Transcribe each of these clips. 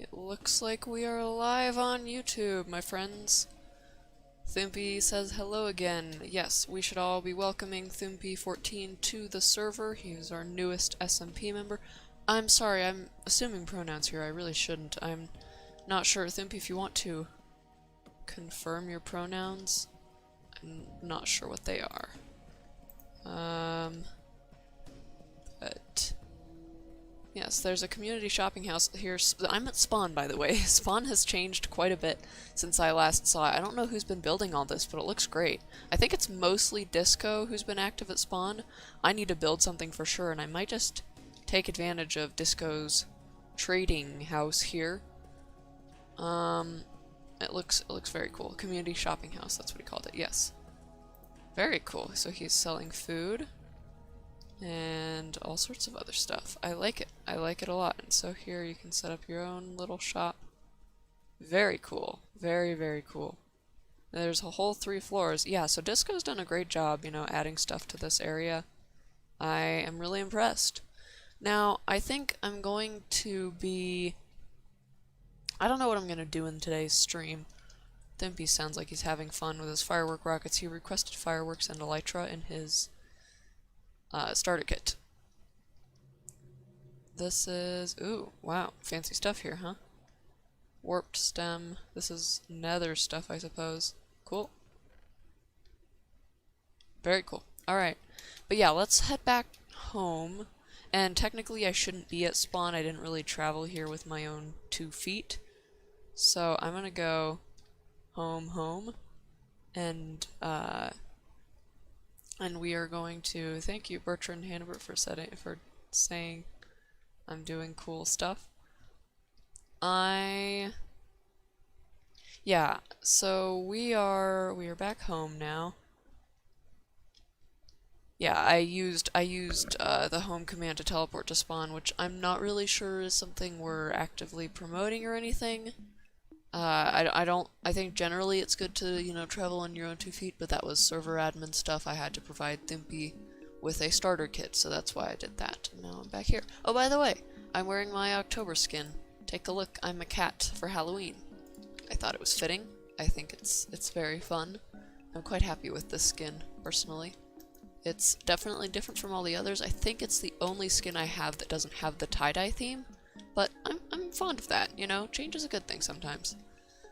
It looks like we are live on YouTube, my friends. Thumpy says hello again. Yes, we should all be welcoming Thumpy14 to the server. He is our newest SMP member. I'm sorry, I'm assuming pronouns here. I really shouldn't. I'm not sure. Thumpy, if you want to confirm your pronouns, I'm not sure what they are. But yes, there's a community shopping house here. I'm at Spawn, by the way. Spawn has changed quite a bit since I last saw it. I don't know who's been building all this, but it looks great. I think it's mostly Disco who's been active at Spawn. I need to build something for sure, and I might just take advantage of Disco's trading house here. It looks very cool. Community shopping house, that's what he called it, yes. Very cool. So he's selling food and all sorts of other stuff. I like it. I like it a lot. And so here you can set up your own little shop. Very cool. Very, very cool. There's a whole 3 floors. Yeah, so Disco's done a great job, you know, adding stuff to this area. I am really impressed. Now, I think I'm going to be... I don't know what I'm going to do in today's stream. Thimpy sounds like he's having fun with his firework rockets. He requested fireworks and elytra in his starter kit. This is... ooh, wow, fancy stuff here, huh? Warped stem. This is nether stuff, I suppose. Cool. Very cool. Alright. But yeah, let's head back home. And technically I shouldn't be at Spawn. I didn't really travel here with my own 2 feet. So I'm gonna go home, and we are going to thank you, Bertrand Hannibert, for saying I'm doing cool stuff. Yeah, so we are back home now. Yeah, I used the home command to teleport to Spawn, which I'm not really sure is something we're actively promoting or anything. I think generally it's good to, you know, travel on your own 2 feet, but that was server admin stuff. I had to provide Thimpy with a starter kit, so that's why I did that. And now I'm back here. Oh, by the way, I'm wearing my October skin. Take a look. I'm a cat for Halloween. I thought it was fitting. I think it's very fun. I'm quite happy with this skin, personally. It's definitely different from all the others. I think it's the only skin I have that doesn't have the tie-dye theme. But I'm fond of that, you know? Change is a good thing sometimes.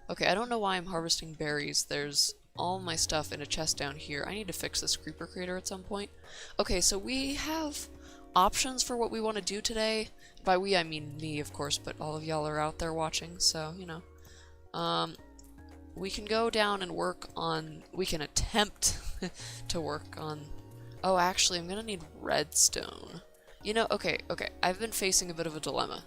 Okay, I don't know why I'm harvesting berries. There's all my stuff in a chest down here. I need to fix this creeper crater at some point. Okay, so we have options for what we want to do today. By we, I mean me, of course, but all of y'all are out there watching, so, you know. We can go down and work on... we can attempt to work on... oh, actually, I'm gonna need redstone. You know, okay, I've been facing a bit of a dilemma.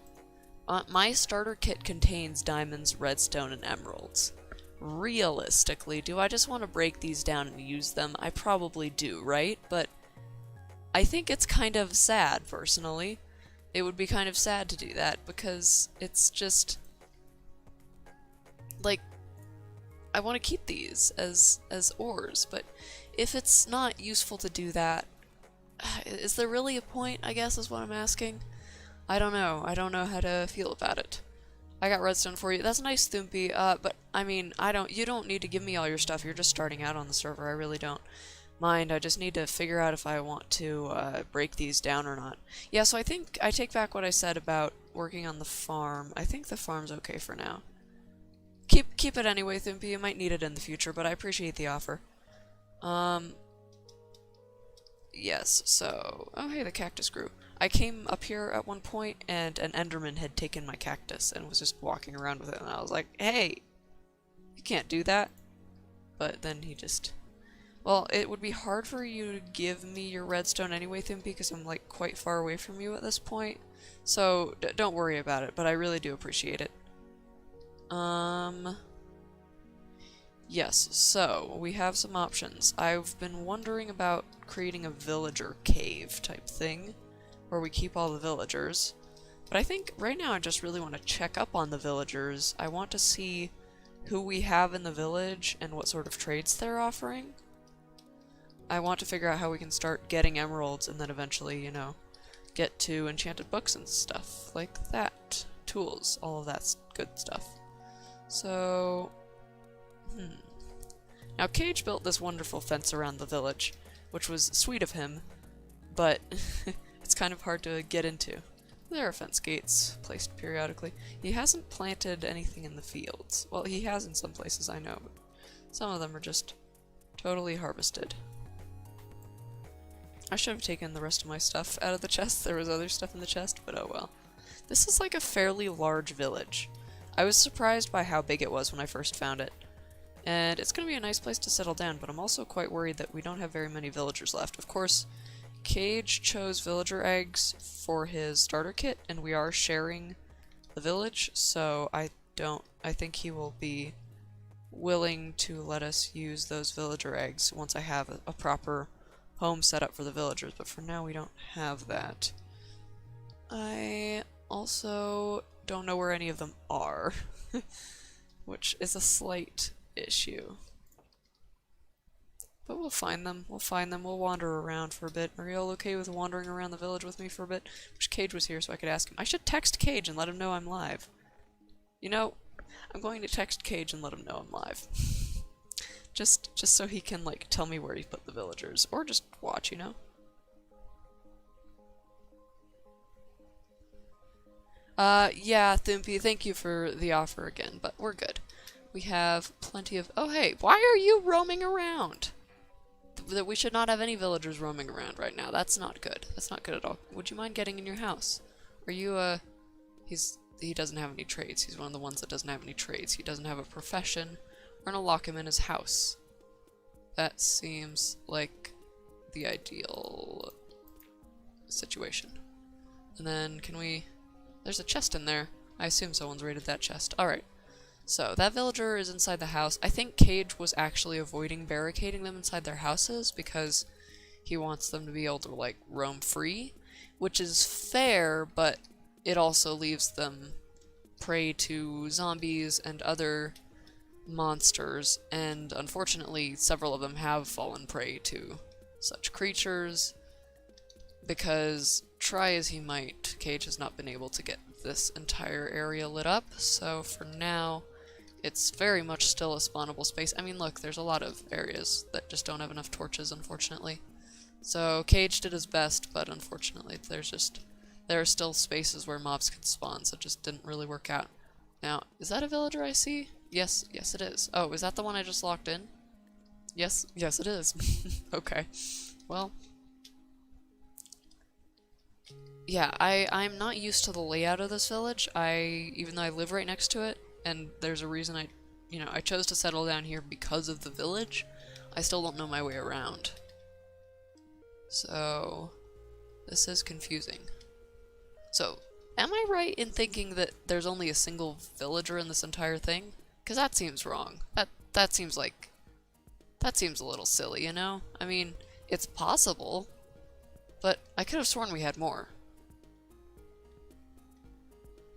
My starter kit contains diamonds, redstone, and emeralds. Realistically, do I just want to break these down and use them? I probably do, right? But I think it's kind of sad, personally. It would be kind of sad to do that, because it's just... like, I want to keep these as ores, but if it's not useful to do that, is there really a point, I guess, is what I'm asking? I don't know. I don't know how to feel about it. I got redstone for you. That's nice, Thumpy, but, I mean, you don't need to give me all your stuff. You're just starting out on the server. I really don't mind. I just need to figure out if I want to, break these down or not. Yeah, so I think I take back what I said about working on the farm. I think the farm's okay for now. Keep it anyway, Thumpy. You might need it in the future, but I appreciate the offer. Yes, so... oh, hey, the cactus grew. I came up here at one point, and an enderman had taken my cactus and was just walking around with it, and I was like, hey, you can't do that. But then he just... well, it would be hard for you to give me your redstone anyway, Thimpy, because I'm, like, quite far away from you at this point. So, don't worry about it, but I really do appreciate it. Yes, so, we have some options. I've been wondering about creating a villager cave type thing, where we keep all the villagers. But I think right now I just really want to check up on the villagers. I want to see who we have in the village and what sort of trades they're offering. I want to figure out how we can start getting emeralds and then eventually, you know, get to enchanted books and stuff like that tools, all of that good stuff. So, Now Cage built this wonderful fence around the village, which was sweet of him, but it's kind of hard to get into. There are fence gates placed periodically. He hasn't planted anything in the fields. Well, he has in some places, I know, but some of them are just totally harvested. I should have taken the rest of my stuff out of the chest. There was other stuff in the chest, but oh well. This is like a fairly large village. I was surprised by how big it was when I first found it. And it's going to be a nice place to settle down, but I'm also quite worried that we don't have very many villagers left. Of course, Cage chose villager eggs for his starter kit, and we are sharing the village, so I think he will be willing to let us use those villager eggs once I have a proper home set up for the villagers, but for now we don't have that. I also don't know where any of them are, which is a slight issue. But we'll find them. We'll wander around for a bit. Are you all okay with wandering around the village with me for a bit? Wish Cage was here so I could ask him. I should text Cage and let him know I'm live. You know, I'm going to text Cage and let him know I'm live. just so he can, like, tell me where he put the villagers. Or just watch, you know? Yeah, Thimpy, thank you for the offer again, but we're good. We have plenty of— oh hey, why are you roaming around? That we should not have any villagers roaming around right now. That's not good. That's not good at all. Would you mind getting in your house? Are you, he doesn't have any trades. He's one of the ones that doesn't have any trades. He doesn't have a profession. We're gonna lock him in his house. That seems like the ideal situation. And then, can we— there's a chest in there. I assume someone's raided that chest. Alright. So, that villager is inside the house. I think Cage was actually avoiding barricading them inside their houses because he wants them to be able to, like, roam free, which is fair, but it also leaves them prey to zombies and other monsters, and unfortunately several of them have fallen prey to such creatures because, try as he might, Cage has not been able to get this entire area lit up, so for now it's very much still a spawnable space. I mean, look, there's a lot of areas that just don't have enough torches, unfortunately. So Cage did his best, but unfortunately there are still spaces where mobs could spawn, so it just didn't really work out. Now, is that a villager I see? Yes, it is. Oh, is that the one I just locked in? Yes, it is. Okay. Well, yeah, I'm not used to the layout of this village. Even though I live right next to it, and there's a reason I chose to settle down here because of the village, I still don't know my way around. So, this is confusing. So, am I right in thinking that there's only a single villager in this entire thing? Because that seems wrong. That seems a little silly, you know? I mean, it's possible, but I could have sworn we had more.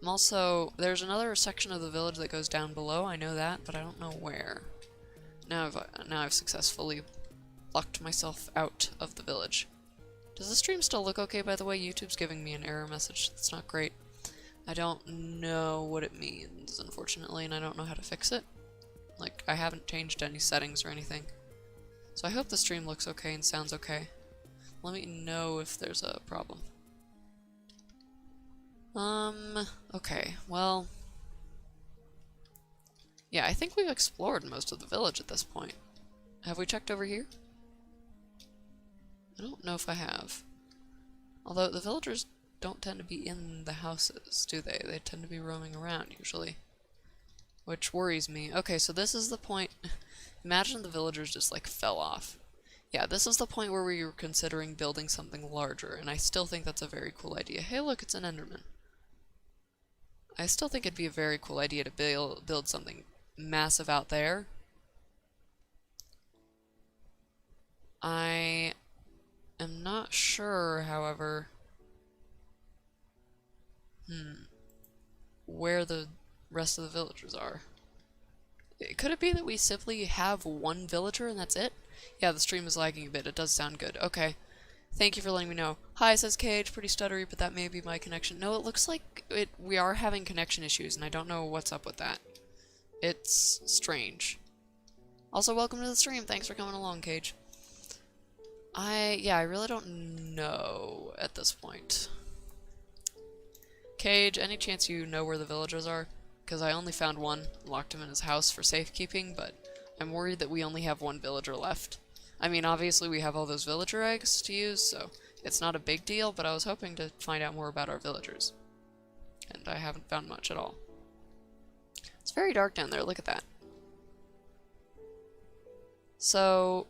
Also, there's another section of the village that goes down below, I know that, but I don't know where. Now I've successfully locked myself out of the village. Does the stream still look okay, by the way? YouTube's giving me an error message. That's not great. I don't know what it means, unfortunately, and I don't know how to fix it. Like, I haven't changed any settings or anything. So I hope the stream looks okay and sounds okay. Let me know if there's a problem. Okay, well... yeah, I think we've explored most of the village at this point. Have we checked over here? I don't know if I have. Although, the villagers don't tend to be in the houses, do they? They tend to be roaming around, usually. Which worries me. Okay, so this is the point... imagine the villagers just, like, fell off. Yeah, this is the point where we were considering building something larger, and I still think that's a very cool idea. Hey, look, it's an Enderman. I still think it'd be a very cool idea to build something massive out there. I am not sure, however, where the rest of the villagers are. Could it be that we simply have one villager and that's it? Yeah, the stream is lagging a bit. It does sound good. Okay. Thank you for letting me know. Hi, says Cage, pretty stuttery, but that may be my connection. No, it looks like we are having connection issues, and I don't know what's up with that. It's strange. Also, welcome to the stream. Thanks for coming along, Cage. I really don't know at this point. Cage, any chance you know where the villagers are? Because I only found one, locked him in his house for safekeeping, but I'm worried that we only have one villager left. I mean, obviously we have all those villager eggs to use, so it's not a big deal, but I was hoping to find out more about our villagers. And I haven't found much at all. It's very dark down there, look at that. So,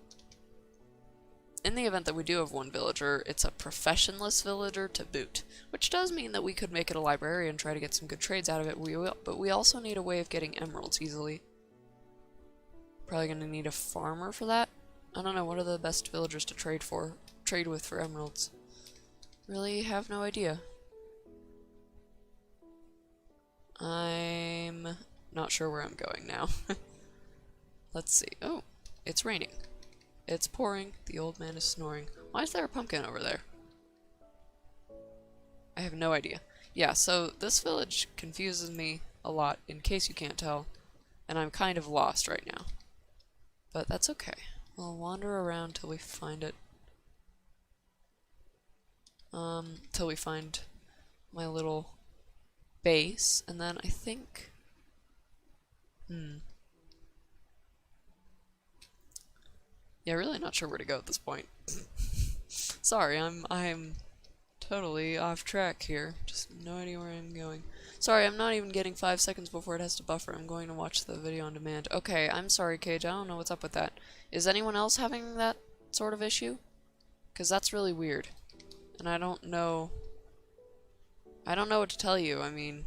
in the event that we do have one villager, it's a professionless villager to boot, which does mean that we could make it a librarian and try to get some good trades out of it, but we also need a way of getting emeralds easily. Probably gonna need a farmer for that. I don't know, what are the best villagers to trade with for emeralds? Really have no idea. I'm not sure where I'm going now. Let's see. Oh, it's raining. It's pouring. The old man is snoring. Why is there a pumpkin over there? I have no idea. Yeah, so this village confuses me a lot, in case you can't tell, and I'm kind of lost right now. But that's okay. We'll wander around till we find it. Till we find my little base, and then I think... Yeah, really not sure where to go at this point. Sorry, I'm totally off track here. Just no idea where I'm going. Sorry, I'm not even getting 5 seconds before it has to buffer. I'm going to watch the video on demand. Okay, I'm sorry, Cage. I don't know what's up with that. Is anyone else having that sort of issue? Because that's really weird. And I don't know what to tell you. I mean,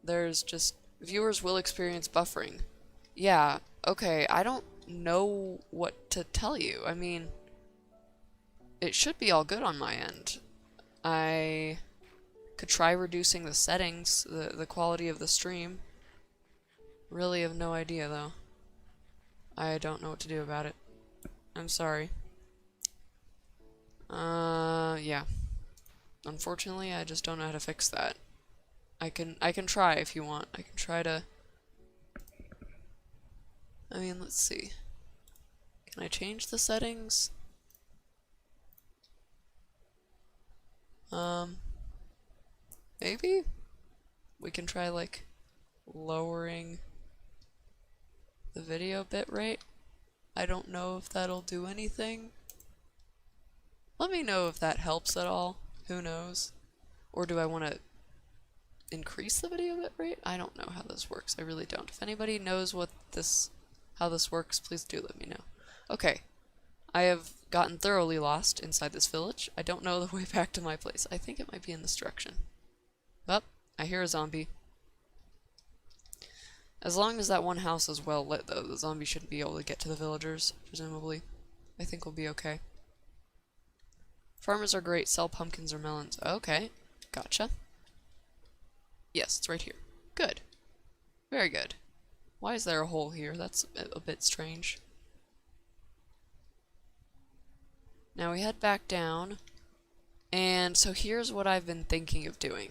there's just... Viewers will experience buffering. Yeah, okay, I don't know what to tell you. I mean, it should be all good on my end. I could try reducing the settings, the quality of the stream. Really have no idea, though. I don't know what to do about it. I'm sorry. Yeah. Unfortunately, I just don't know how to fix that. I can try if you want. I can try to... I mean, let's see. Can I change the settings? Maybe? We can try, like, lowering the video bitrate. I don't know if that'll do anything. Let me know if that helps at all. Who knows? Or do I want to increase the video bitrate? I don't know how this works. I really don't. If anybody knows how this works, please do let me know. Okay. I have gotten thoroughly lost inside this village. I don't know the way back to my place. I think it might be in this direction. Oh, I hear a zombie. As long as that one house is well lit, though, the zombie shouldn't be able to get to the villagers, presumably. I think we'll be okay. Farmers are great. Sell pumpkins or melons. Okay. Gotcha. Yes, it's right here. Good. Very good. Why is there a hole here? That's a bit strange. Now we head back down. And so here's what I've been thinking of doing.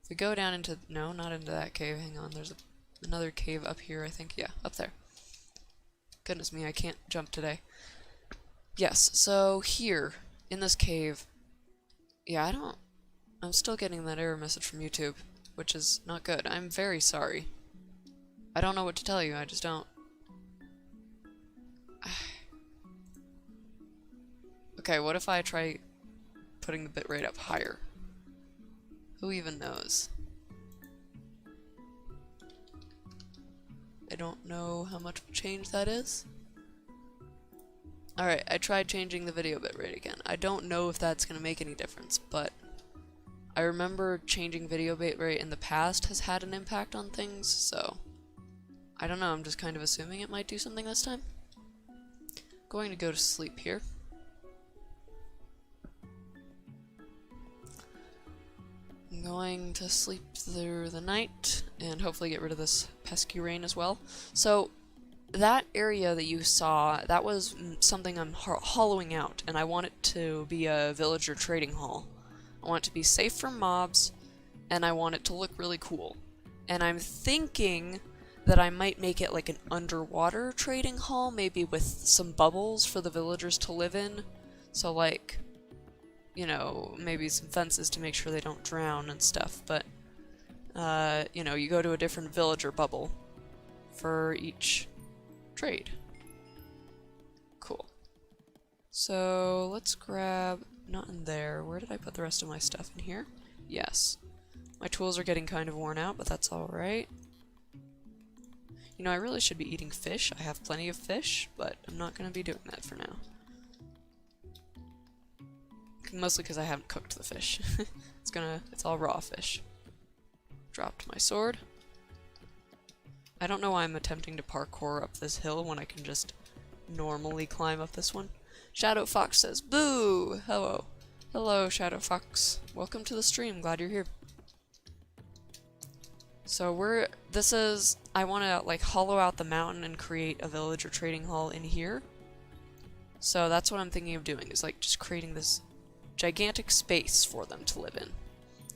If we go down into... No, not into that cave. Hang on. There's another cave up here, I think. Yeah, up there. Goodness me, I can't jump today. Yes, so here, in this cave... Yeah, I'm still getting that error message from YouTube, which is not good. I'm very sorry. I don't know what to tell you, I just don't. Okay, what if I try putting the bitrate up higher? Who even knows? I don't know how much of a change that is. Alright, I tried changing the video bitrate again. I don't know if that's going to make any difference, but I remember changing video bitrate in the past has had an impact on things, so I don't know, I'm just kind of assuming it might do something this time. Going to go to sleep here. I'm going to sleep through the night and hopefully get rid of this pesky rain as well. So, that area that you saw, that was something I'm hollowing out, and I want it to be a villager trading hall. I want it to be safe from mobs, and I want it to look really cool. And I'm thinking that I might make it like an underwater trading hall, maybe with some bubbles for the villagers to live in. So like, you know, maybe some fences to make sure they don't drown and stuff, but, you know, you go to a different villager bubble for each trade. Cool. So let's grab, not in there, where did I put the rest of my stuff? In here? Yes. My tools are getting kind of worn out, but that's alright. You know, I really should be eating fish. I have plenty of fish, but I'm not going to be doing that for now. Mostly because I haven't cooked the fish. It's all raw fish. Dropped my sword. I don't know why I'm attempting to parkour up this hill when I can just normally climb up this one. Shadow Fox says, boo! Hello. Hello, Shadow Fox. Welcome to the stream. Glad you're here. So I want to like hollow out the mountain and create a villager trading hall in here. So that's what I'm thinking of doing, is like just creating this gigantic space for them to live in.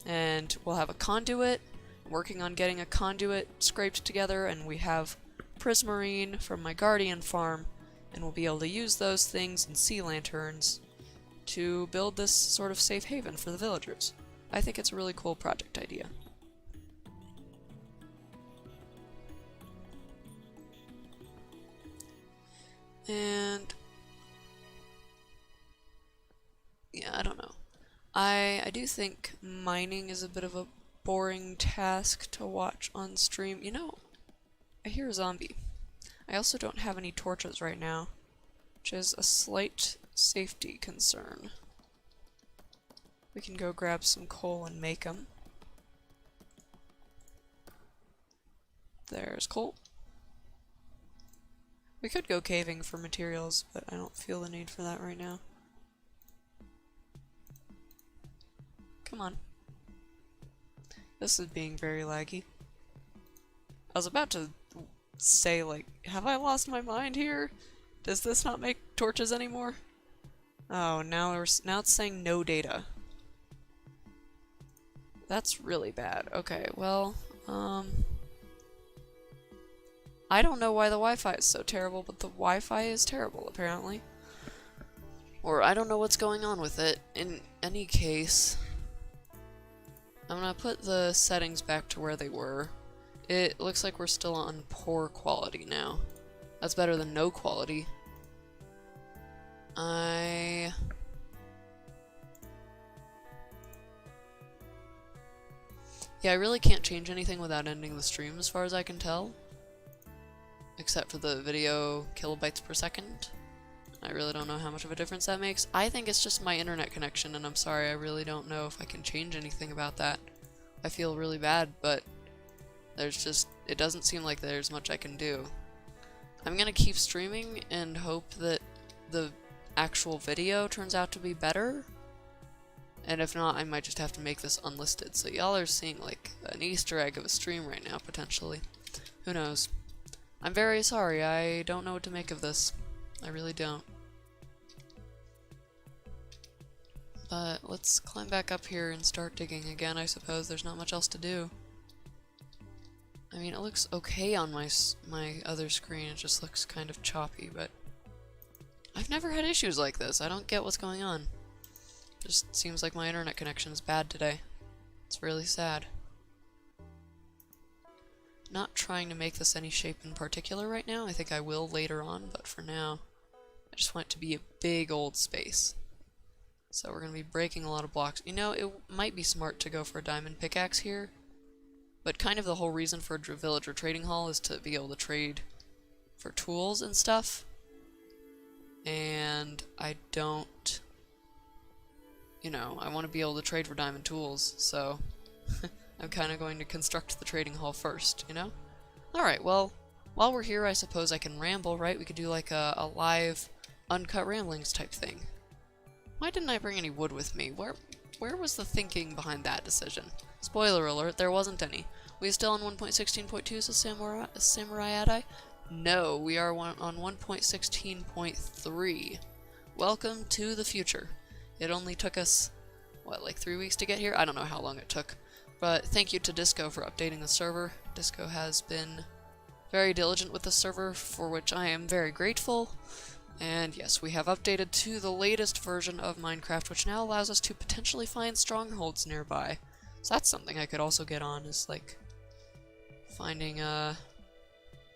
And we'll have a conduit. I'm working on getting a conduit scraped together, and we have prismarine from my guardian farm, and we'll be able to use those things and sea lanterns to build this sort of safe haven for the villagers. I think it's a really cool project idea. And yeah, I don't know. I do think mining is a bit of a boring task to watch on stream. You know, I hear a zombie. I also don't have any torches right now, which is a slight safety concern. We can go grab some coal and make them. There's coal. We could go caving for materials, but I don't feel the need for that right now. Come on. This is being very laggy. I was about to say, like, have I lost my mind here? Does this not make torches anymore? Oh, now it's saying no data. That's really bad. Okay, well, I don't know why the Wi-Fi is so terrible, but the Wi-Fi is terrible, apparently. Or I don't know what's going on with it. In any case, I'm gonna put the settings back to where they were. It looks like we're still on poor quality now. That's better than no quality. Yeah, I really can't change anything without ending the stream as far as I can tell. Except for the video kilobytes per second. I really don't know how much of a difference that makes. I think it's just my internet connection, and I'm sorry, I really don't know if I can change anything about that. I feel really bad, but it doesn't seem like there's much I can do. I'm gonna keep streaming and hope that the actual video turns out to be better. And if not, I might just have to make this unlisted. So y'all are seeing like an Easter egg of a stream right now, potentially. Who knows? I'm very sorry, I don't know what to make of this. I really don't. But let's climb back up here and start digging again, I suppose. There's not much else to do. I mean, it looks okay on my other screen, it just looks kind of choppy, but I've never had issues like this. I don't get what's going on. Just seems like my internet connection is bad today. It's really sad. Not trying to make this any shape in particular right now. I think I will later on, but for now, I just want it to be a big old space. So we're going to be breaking a lot of blocks. You know, it might be smart to go for a diamond pickaxe here, but kind of the whole reason for a villager trading hall is to be able to trade for tools and stuff. And I don't, you know, I want to be able to trade for diamond tools, so I'm kind of going to construct the trading hall first, you know? Alright, well, while we're here, I suppose I can ramble, right? We could do like a live, uncut ramblings type thing. Why didn't I bring any wood with me? Where was the thinking behind that decision? Spoiler alert, there wasn't any. We still on 1.16.2, says Samurai Adi. No, we are on 1.16.3. Welcome to the future. It only took us, what, like 3 weeks to get here? I don't know how long it took. But thank you to Disco for updating the server. Disco has been very diligent with the server, for which I am very grateful. And yes, we have updated to the latest version of Minecraft, which now allows us to potentially find strongholds nearby. So that's something I could also get on, is like finding a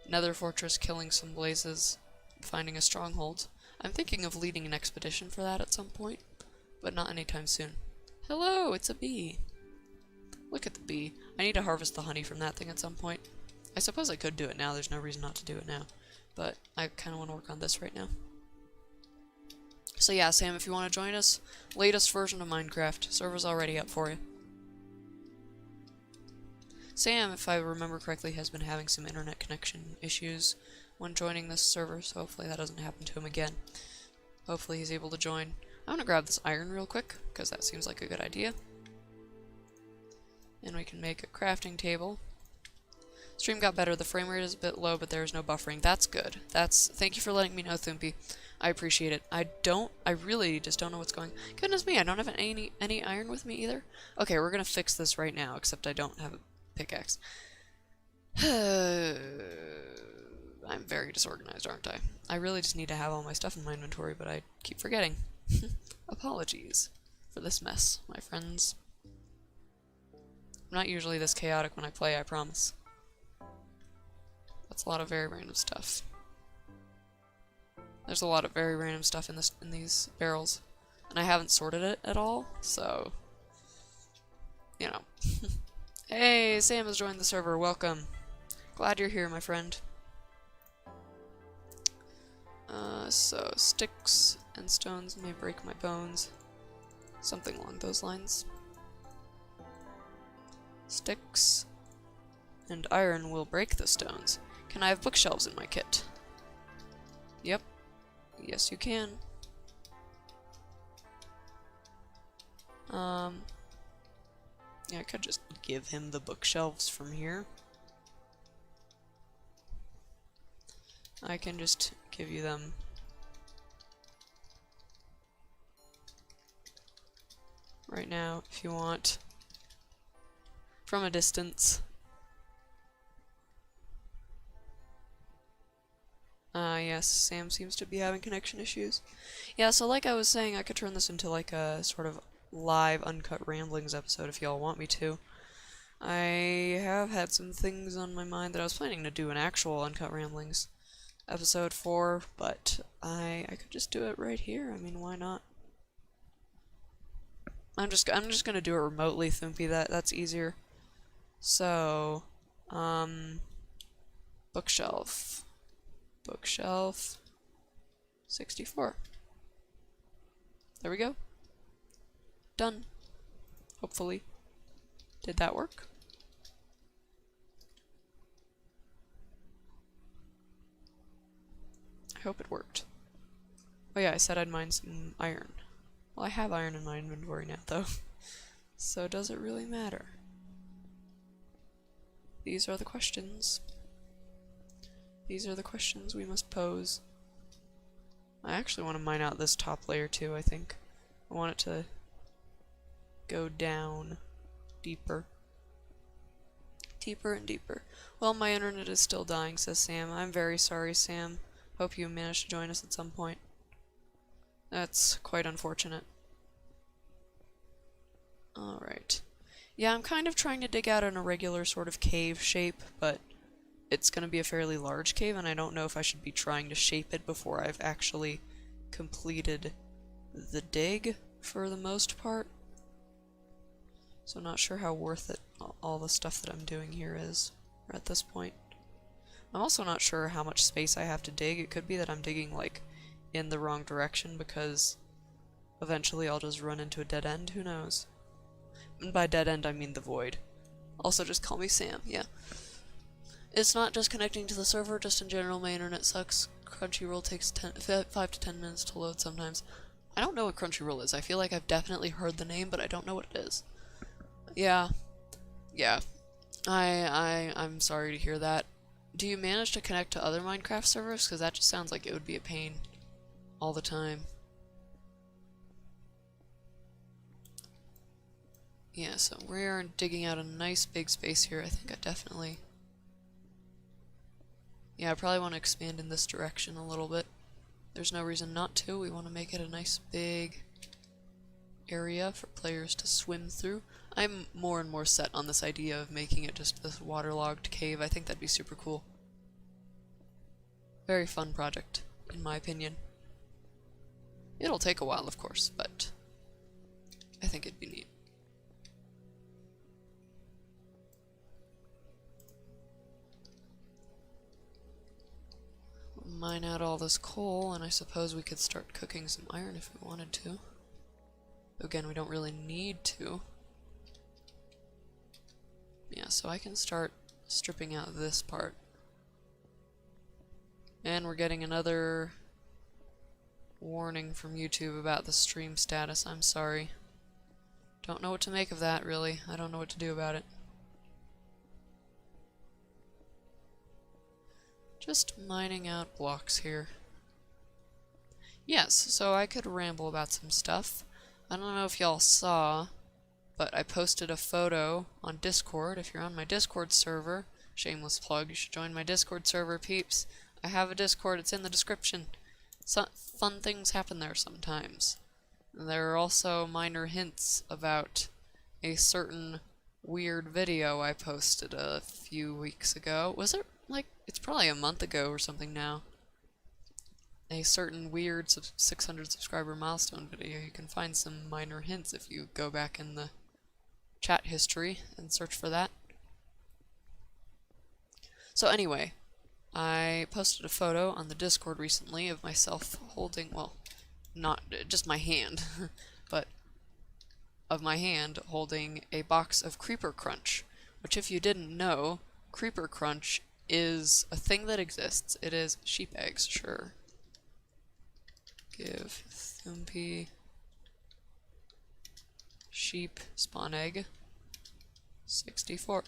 nether fortress, killing some blazes, finding a stronghold. I'm thinking of leading an expedition for that at some point, but not anytime soon. Hello, it's a bee. Look at the bee. I need to harvest the honey from that thing at some point. I suppose I could do it now, there's no reason not to do it now, but I kind of want to work on this right now. So yeah, Sam, if you want to join us, latest version of Minecraft, server's already up for you. Sam, if I remember correctly, has been having some internet connection issues when joining this server, so hopefully that doesn't happen to him again. Hopefully he's able to join. I'm gonna grab this iron real quick, because that seems like a good idea. And we can make a crafting table. Stream got better, the frame rate is a bit low, but there is no buffering. That's good. Thank you for letting me know, Thumpy. I appreciate it. I really just don't know what's going on. Goodness me, I don't have any iron with me either. Okay, we're gonna fix this right now, except I don't have a pickaxe. I'm very disorganized, aren't I? I really just need to have all my stuff in my inventory, but I keep forgetting. Apologies for this mess, my friends. I'm not usually this chaotic when I play, I promise. That's a lot of very random stuff. There's a lot of very random stuff in these barrels, and I haven't sorted it at all, so you know. Hey, Sam has joined the server. Welcome. Glad you're here, my friend. So sticks and stones may break my bones. Something along those lines. Sticks and iron will break the stones. Can I have bookshelves in my kit? Yep. Yes, you can. Yeah, I could just give him the bookshelves from here. I can just give you them. Right now, if you want. From a distance. Yes, Sam seems to be having connection issues. Yeah, so like I was saying, I could turn this into like a sort of live uncut ramblings episode if y'all want me to. I have had some things on my mind that I was planning to do an actual uncut ramblings episode for, but I could just do it right here. I mean, why not? I'm just gonna do it remotely, Thumpy. That's easier. So, bookshelf, 64. There we go. Done. Hopefully. Did that work? I hope it worked. Oh yeah, I said I'd mine some iron. Well, I have iron in my inventory now, though. So does it really matter? These are the questions. These are the questions we must pose. I actually want to mine out this top layer too, I think. I want it to go down deeper. Deeper and deeper. Well, my internet is still dying, says Sam. I'm very sorry, Sam. Hope you managed to join us at some point. That's quite unfortunate. Alright. Yeah, I'm kind of trying to dig out an irregular sort of cave shape, but it's going to be a fairly large cave, and I don't know if I should be trying to shape it before I've actually completed the dig, for the most part. So I'm not sure how worth it all the stuff that I'm doing here is at this point. I'm also not sure how much space I have to dig. It could be that I'm digging, like, in the wrong direction, because eventually I'll just run into a dead end, who knows. And by dead end I mean the void. Also just call me Sam, yeah. It's not just connecting to the server, just in general my internet sucks. Crunchyroll takes 5 to 10 minutes to load sometimes. I don't know what Crunchyroll is. I feel like I've definitely heard the name, but I don't know what it is. Yeah. Yeah. I'm sorry to hear that. Do you manage to connect to other Minecraft servers? Because that just sounds like it would be a pain all the time. Yeah, so we are digging out a nice big space here. I think I definitely... Yeah, I probably want to expand in this direction a little bit. There's no reason not to. We want to make it a nice big area for players to swim through. I'm more and more set on this idea of making it just this waterlogged cave. I think that'd be super cool. Very fun project, in my opinion. It'll take a while, of course, but I think it'd be neat. Mine out all this coal, and I suppose we could start cooking some iron if we wanted to. Again, we don't really need to. Yeah, so I can start stripping out this part. And we're getting another warning from YouTube about the stream status. I'm sorry. Don't know what to make of that, really. I don't know what to do about it. Just mining out blocks here. Yes, so I could ramble about some stuff. I don't know if y'all saw, but I posted a photo on Discord. If you're on my Discord server, shameless plug, you should join my Discord server, peeps. I have a Discord, it's in the description. Fun things happen there sometimes. And there are also minor hints about a certain weird video I posted a few weeks ago. Was it like, it's probably a month ago or something now. A certain weird 600 subscriber milestone video. You can find some minor hints if you go back in the chat history and search for that. So anyway, I posted a photo on the Discord recently of myself holding, well, not just my hand, but of my hand holding a box of Creeper Crunch, which if you didn't know, Creeper Crunch is a thing that exists. It is sheep eggs, sure. Give Thumpy sheep spawn egg 64.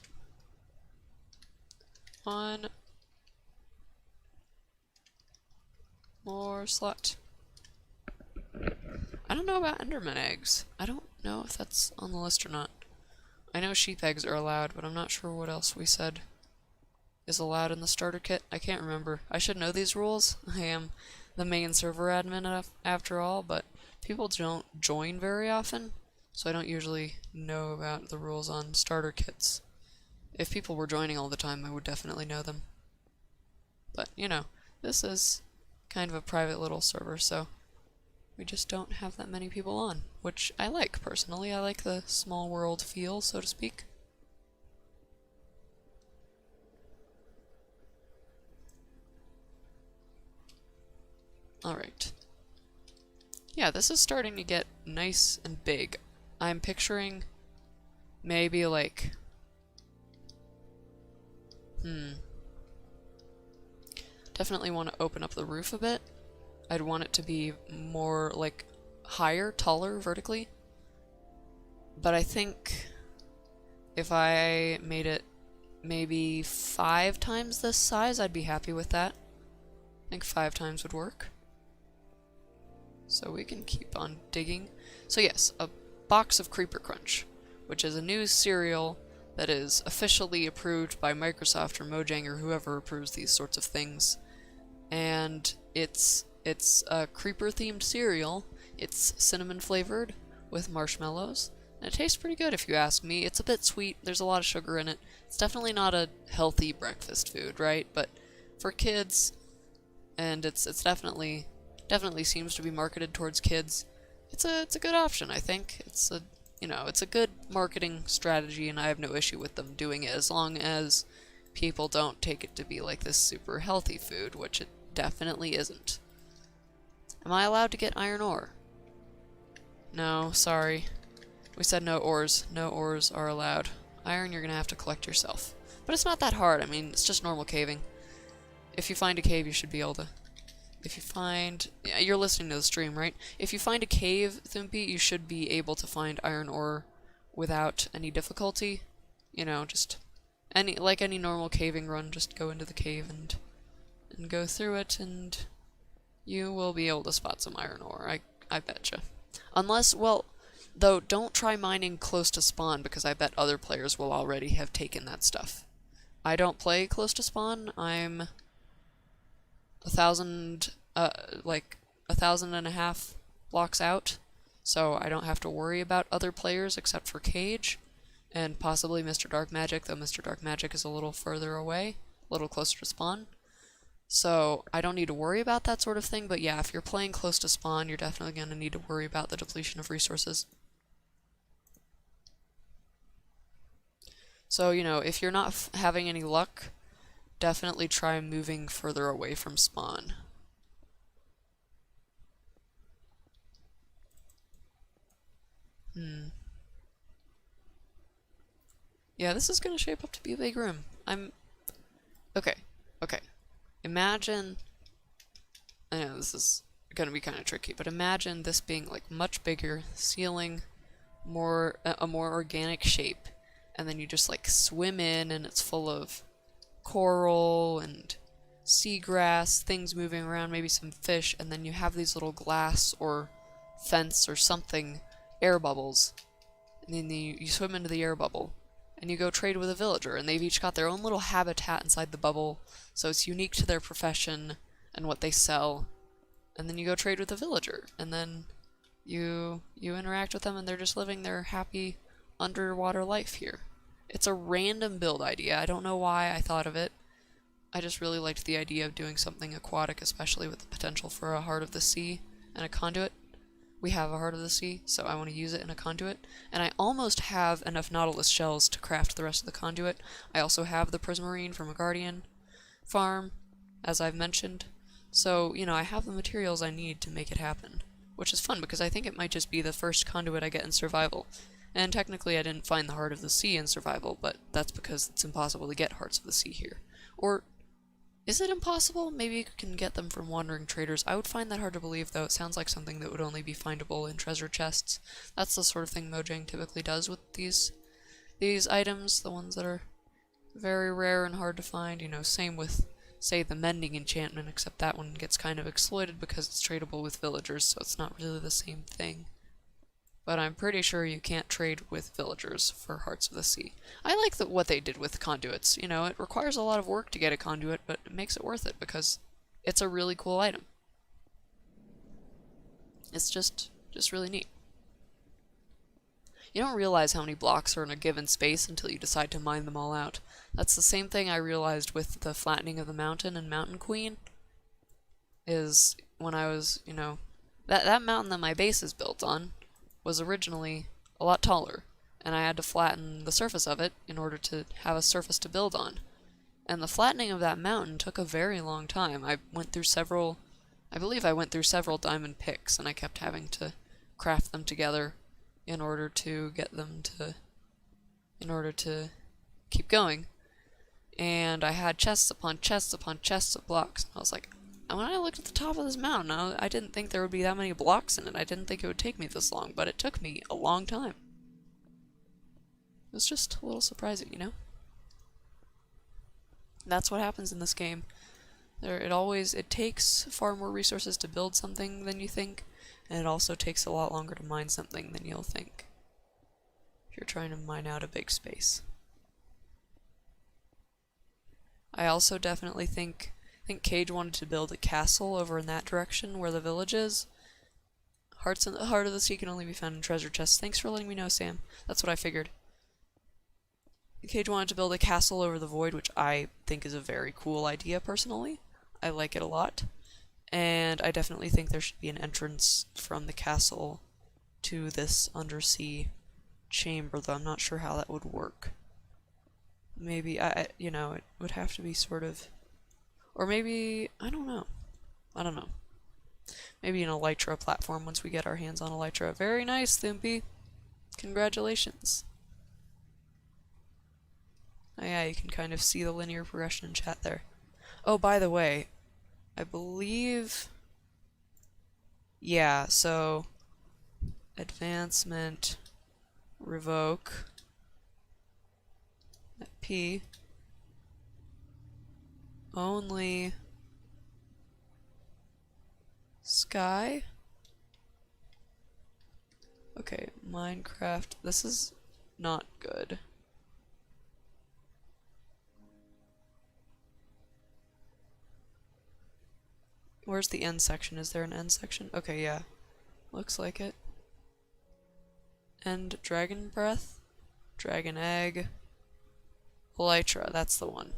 One more slot. I don't know about Enderman eggs. I don't know if that's on the list or not. I know sheep eggs are allowed, but I'm not sure what else we said is allowed in the starter kit. I can't remember. I should know these rules. I am the main server admin after all, but people don't join very often, so I don't usually know about the rules on starter kits. If people were joining all the time, I would definitely know them. But, you know, this is kind of a private little server, so we just don't have that many people on, which I like, personally. I like the small world feel, so to speak. Alright. Yeah, this is starting to get nice and big. I'm picturing maybe like... Definitely want to open up the roof a bit. I'd want it to be more like higher, taller vertically. But I think if I made it maybe 5 times this size, I'd be happy with that. I think 5 times would work. So we can keep on digging. So yes, a box of Creeper Crunch, which is a new cereal that is officially approved by Microsoft or Mojang or whoever approves these sorts of things. And it's a creeper-themed cereal. It's cinnamon flavored with marshmallows. And it tastes pretty good if you ask me. It's a bit sweet, there's a lot of sugar in it. It's definitely not a healthy breakfast food, right? But for kids, and it's definitely seems to be marketed towards kids. It's a good option, I think. It's a good marketing strategy, and I have no issue with them doing it as long as people don't take it to be like this super healthy food, which it definitely isn't. Am I allowed to get iron ore? No, sorry. We said no ores. No ores are allowed. Iron you're gonna have to collect yourself. But it's not that hard, I mean, it's just normal caving. If you find a cave, you should be able to... If you find... Yeah, you're listening to the stream, right? If you find a cave, Thumpy, you should be able to find iron ore without any difficulty. You know, just like any normal caving run, just go into the cave and go through it, and you will be able to spot some iron ore. I betcha. Unless, well, though, don't try mining close to spawn, because I bet other players will already have taken that stuff. I don't play close to spawn. I'm 1,000, like 1,500 blocks out, so I don't have to worry about other players except for Cage, and possibly Mr. Dark Magic, though Mr. Dark Magic is a little further away, a little closer to spawn. So I don't need to worry about that sort of thing, but yeah, if you're playing close to spawn, you're definitely going to need to worry about the depletion of resources. So, you know, if you're not having any luck, definitely try moving further away from spawn. Yeah, this is going to shape up to be a big room. Okay. Imagine... I know this is going to be kind of tricky, but imagine this being, like, much bigger, ceiling, a more organic shape, and then you just, like, swim in, and it's full of coral and seagrass, things moving around, maybe some fish, and then you have these little glass or fence or something, air bubbles, and then you swim into the air bubble, and you go trade with a villager, and they've each got their own little habitat inside the bubble, so it's unique to their profession and what they sell, and then you go trade with a villager, and then you interact with them, and they're just living their happy underwater life here. It's a random build idea. I don't know why I thought of it. I just really liked the idea of doing something aquatic, especially with the potential for a Heart of the Sea and a conduit. We have a Heart of the Sea, so I want to use it in a conduit. And I almost have enough Nautilus shells to craft the rest of the conduit. I also have the Prismarine from a Guardian farm, as I've mentioned. So, you know, I have the materials I need to make it happen. Which is fun, because I think it might just be the first conduit I get in survival. And technically I didn't find the Heart of the Sea in survival, but that's because it's impossible to get Hearts of the Sea here. Or, is it impossible? Maybe you can get them from wandering traders. I would find that hard to believe, though. It sounds like something that would only be findable in treasure chests. That's the sort of thing Mojang typically does with these items, the ones that are very rare and hard to find. You know, same with, say, the Mending enchantment, except that one gets kind of exploited because it's tradable with villagers, so it's not really the same thing. But I'm pretty sure you can't trade with villagers for Hearts of the Sea. I like what they did with conduits. You know, it requires a lot of work to get a conduit, but it makes it worth it because it's a really cool item. It's just really neat. You don't realize how many blocks are in a given space until you decide to mine them all out. That's the same thing I realized with the flattening of the mountain in Mountain Queen. Is when I was, you know, that mountain that my base is built on was originally a lot taller, and I had to flatten the surface of it in order to have a surface to build on. And the flattening of that mountain took a very long time. I believe I went through several diamond picks, and I kept having to craft them together in order to keep going. And I had chests upon chests upon chests of blocks, and I was like, when I looked at the top of this mountain, I didn't think there would be that many blocks in it. I didn't think it would take me this long, but it took me a long time. It was just a little surprising, you know? That's what happens in this game. It takes far more resources to build something than you think, and it also takes a lot longer to mine something than you'll think, if you're trying to mine out a big space. I also definitely think Cage wanted to build a castle over in that direction where the village is. Heart of the Sea can only be found in treasure chests. Thanks for letting me know, Sam. That's what I figured. Cage wanted to build a castle over the void, which I think is a very cool idea, personally. I like it a lot. And I definitely think there should be an entrance from the castle to this undersea chamber, though I'm not sure how that would work. Maybe, it would have to be sort of... Or maybe, I don't know. Maybe an Elytra platform once we get our hands on Elytra. Very nice, Thimpy. Congratulations. Oh yeah, you can kind of see the linear progression in chat there. Oh, by the way, I believe... Yeah, so... Advancement... Revoke... P... only Sky? Okay, Minecraft. This is not good. Where's the end section? Is there an end section? Okay, yeah. Looks like it. End dragon breath, dragon egg, elytra, that's the one.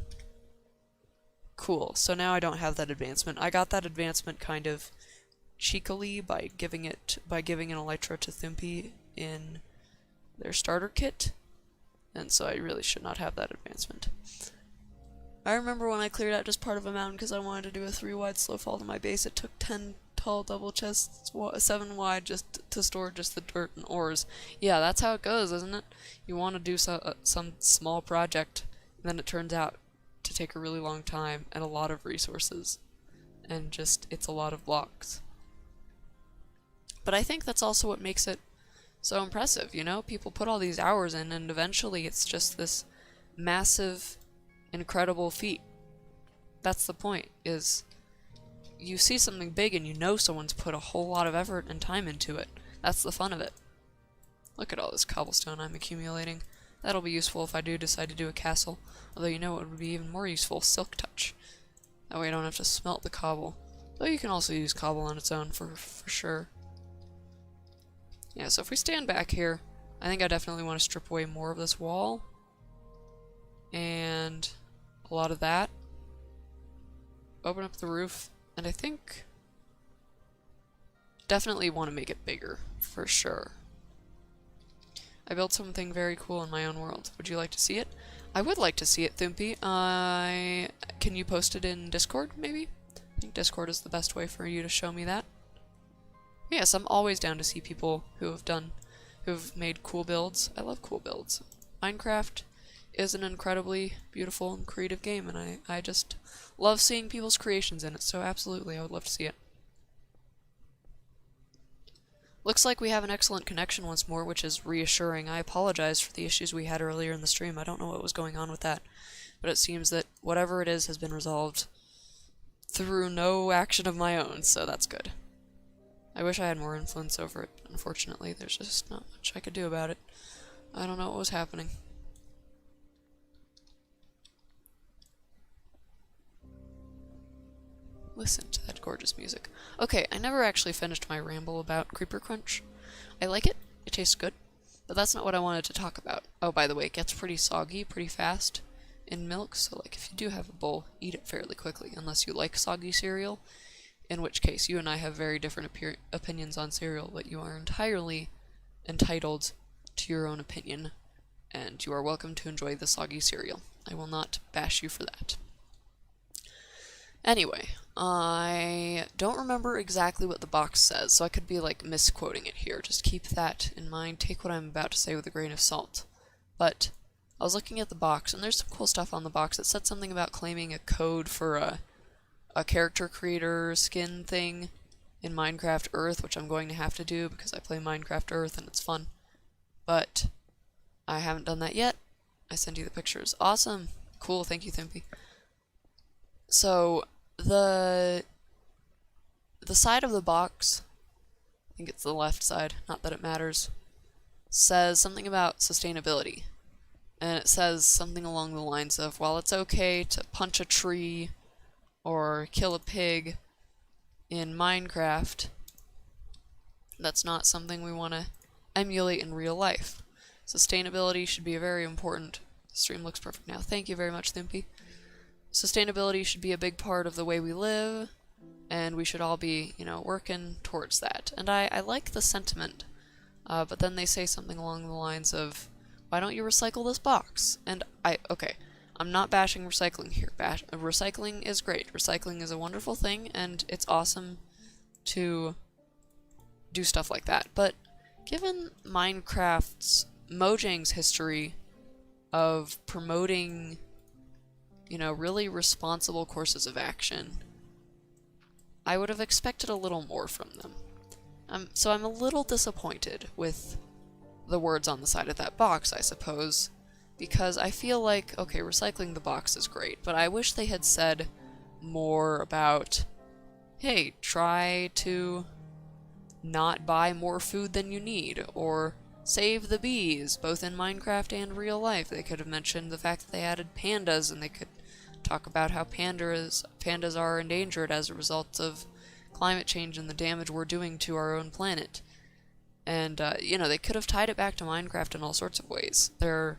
Cool, so now I don't have that advancement. I got that advancement kind of cheekily by giving an elytra to Thimpy in their starter kit, and so I really should not have that advancement. I remember when I cleared out just part of a mountain because I wanted to do a 3-wide slow fall to my base. It took 10 tall double chests, 7 wide, just to store just the dirt and ores. Yeah, that's how it goes, isn't it? You want to do some small project, and then it turns out to take a really long time and a lot of resources, and just it's a lot of blocks. But I think that's also what makes it so impressive, you know? People put all these hours in, and eventually it's just this massive, incredible feat. That's the point, is you see something big and you know someone's put a whole lot of effort and time into it. That's the fun of it. Look at all this cobblestone I'm accumulating. That'll be useful if I do decide to do a castle. Although you know what would be even more useful? Silk touch. That way I don't have to smelt the cobble. Though you can also use cobble on its own for sure. Yeah, so if we stand back here, I think I definitely want to strip away more of this wall. And a lot of that. Open up the roof. And I think definitely want to make it bigger, for sure. I built something very cool in my own world. Would you like to see it? I would like to see it, Thimpy. Can you post it in Discord, maybe? I think Discord is the best way for you to show me that. Yes, I'm always down to see people who've made cool builds. I love cool builds. Minecraft is an incredibly beautiful and creative game, and I just love seeing people's creations in it, so absolutely, I would love to see it. Looks like we have an excellent connection once more, which is reassuring. I apologize for the issues we had earlier in the stream. I don't know what was going on with that, but it seems that whatever it is has been resolved through no action of my own, so that's good. I wish I had more influence over it. Unfortunately, there's just not much I could do about it. I don't know what was happening. Listen to that gorgeous music. Okay, I never actually finished my ramble about Creeper Crunch. I like it. It tastes good. But that's not what I wanted to talk about. Oh, by the way, it gets pretty soggy pretty fast in milk, so like if you do have a bowl, eat it fairly quickly, unless you like soggy cereal, in which case you and I have very different opinions on cereal, but you are entirely entitled to your own opinion, and you are welcome to enjoy the soggy cereal. I will not bash you for that. Anyway, I don't remember exactly what the box says, so I could be like misquoting it here. Just keep that in mind. Take what I'm about to say with a grain of salt. But I was looking at the box, and there's some cool stuff on the box. It said something about claiming a code for a character creator skin thing in Minecraft Earth, which I'm going to have to do because I play Minecraft Earth and it's fun. But I haven't done that yet. I send you the pictures. Awesome. Cool, thank you, Thimpy. So, the side of the box, I think it's the left side, not that it matters, says something about sustainability. And it says something along the lines of, while it's okay to punch a tree or kill a pig in Minecraft, that's not something we want to emulate in real life. Sustainability should be a very important... The stream looks perfect now. Thank you very much, Thimpy. Sustainability should be a big part of the way we live, and we should all be, you know, working towards that. And I like the sentiment, but then they say something along the lines of, why don't you recycle this box? And okay, I'm not bashing recycling here. Recycling is great. Recycling is a wonderful thing, and it's awesome to do stuff like that. But given Minecraft's Mojang's history of promoting, you know, really responsible courses of action, I would have expected a little more from them. So I'm a little disappointed with the words on the side of that box, I suppose, because I feel like, okay, recycling the box is great, but I wish they had said, more about, hey, try to not buy more food than you need, or save the bees, both in Minecraft and real life. They could have mentioned the fact that they added pandas, and they could talk about how pandas are endangered as a result of climate change and the damage we're doing to our own planet. And, you know, they could have tied it back to Minecraft in all sorts of ways. There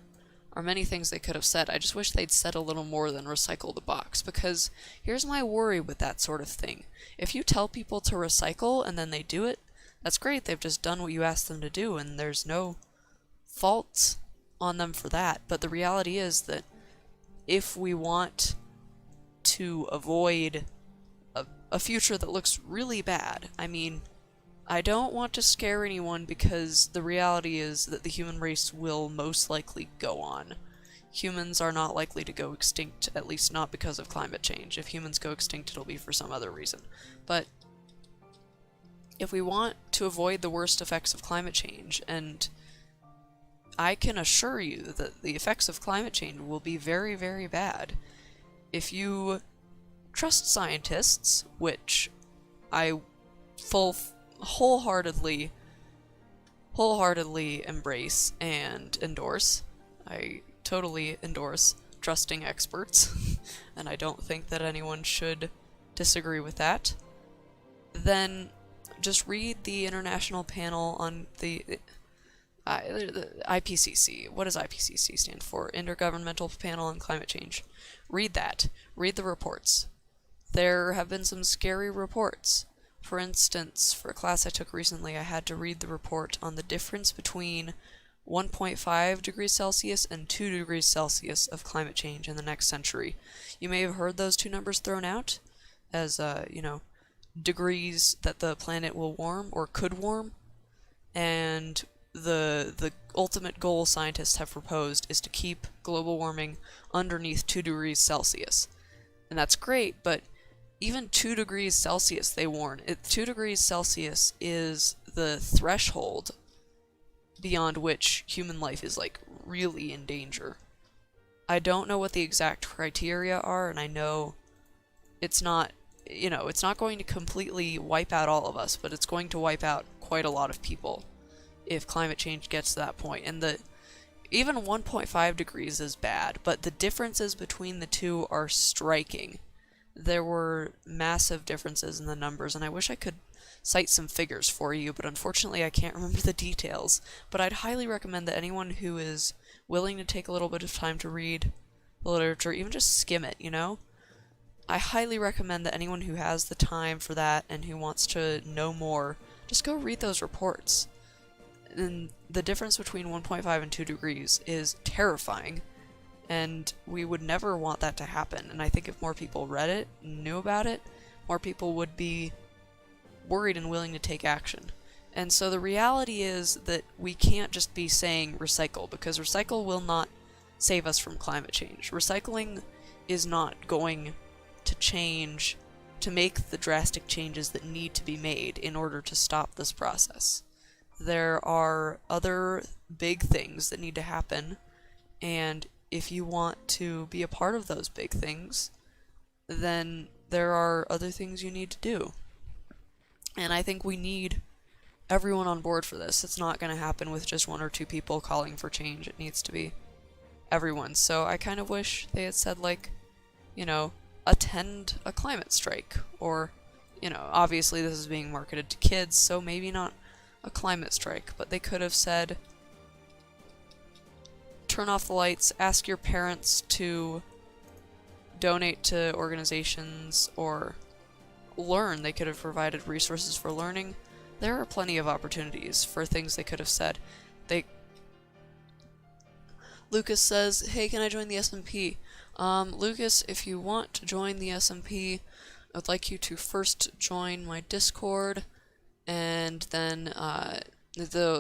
are many things they could have said. I just wish they'd said a little more than recycle the box, because here's my worry with that sort of thing. If you tell people to recycle and then they do it, that's great. They've just done what you asked them to do, and there's no fault on them for that. But the reality is that if we want to avoid a future that looks really bad, I mean, I don't want to scare anyone, because the reality is that the human race will most likely go on. Humans are not likely to go extinct, at least not because of climate change. If humans go extinct, it'll be for some other reason. But if we want to avoid the worst effects of climate change, and I can assure you that the effects of climate change will be very, very bad, if you trust scientists, which I wholeheartedly embrace and endorse. I totally endorse trusting experts, and I don't think that anyone should disagree with that. Then just read the International Panel on the IPCC. What does IPCC stand for? Intergovernmental Panel on Climate Change. Read that. Read the reports. There have been some scary reports. For instance, for a class I took recently, I had to read the report on the difference between 1.5 degrees Celsius and 2 degrees Celsius of climate change in the next century. You may have heard those two numbers thrown out as, you know, degrees that the planet will warm or could warm, and the ultimate goal scientists have proposed is to keep global warming underneath 2 degrees Celsius. And that's great, but even 2 degrees Celsius, they warn, 2 degrees Celsius is the threshold beyond which human life is, like, really in danger. I don't know what the exact criteria are, and I know it's not, you know, it's not going to completely wipe out all of us, but it's going to wipe out quite a lot of people if climate change gets to that point. And even 1.5 degrees is bad, but the differences between the two are striking. There were massive differences in the numbers, and I wish I could cite some figures for you, but unfortunately I can't remember the details. But I'd highly recommend that anyone who is willing to take a little bit of time to read the literature, even just skim it, you know? I highly recommend that anyone who has the time for that and who wants to know more, just go read those reports. And the difference between 1.5 and 2 degrees is terrifying, and we would never want that to happen. And I think if more people read it, knew about it, more people would be worried and willing to take action. And so the reality is that we can't just be saying recycle, because recycle will not save us from climate change. Recycling is not going to change, to make the drastic changes that need to be made in order to stop this process. There are other big things that need to happen, and if you want to be a part of those big things, then there are other things you need to do. And I think we need everyone on board for this. It's not going to happen with just one or two people calling for change. It needs to be everyone. So I kind of wish they had said, like, you know, attend a climate strike. Or, you know, obviously this is being marketed to kids, so maybe not a climate strike. But they could have said, turn off the lights, ask your parents to donate to organizations, or learn. They could have provided resources for learning. There are plenty of opportunities for things they could have said. Lucas says, hey, can I join the SMP? Lucas, if you want to join the SMP, I'd like you to first join my Discord, and then,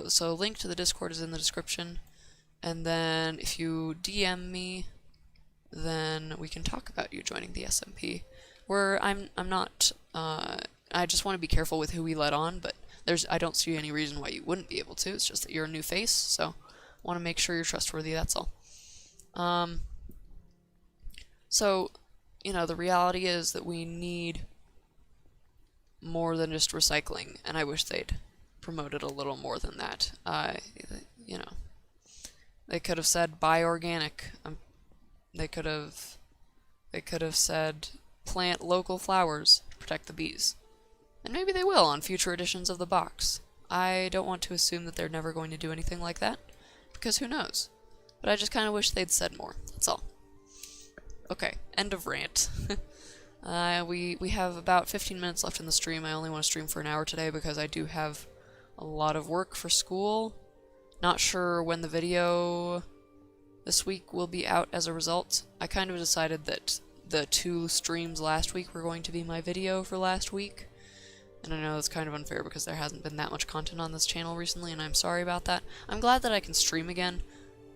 so link to the Discord is in the description, and then if you DM me, then we can talk about you joining the SMP. Where I'm not, I just want to be careful with who we let on, but I don't see any reason why you wouldn't be able to. It's just that you're a new face, so I want to make sure you're trustworthy, that's all. So you know, the reality is that we need more than just recycling, and I wish they'd promoted a little more than that. You know, they could have said buy organic. They could have said plant local flowers, protect the bees. And maybe they will on future editions of the box. I don't want to assume that they're never going to do anything like that, because who knows? But I just kind of wish they'd said more, that's all. Okay, end of rant. We have about 15 minutes left in the stream. I only want to stream for an hour today because I do have a lot of work for school. Not sure when the video this week will be out as a result. I kind of decided that the 2 streams last week were going to be my video for last week. And I know it's kind of unfair because there hasn't been that much content on this channel recently, and I'm sorry about that. I'm glad that I can stream again.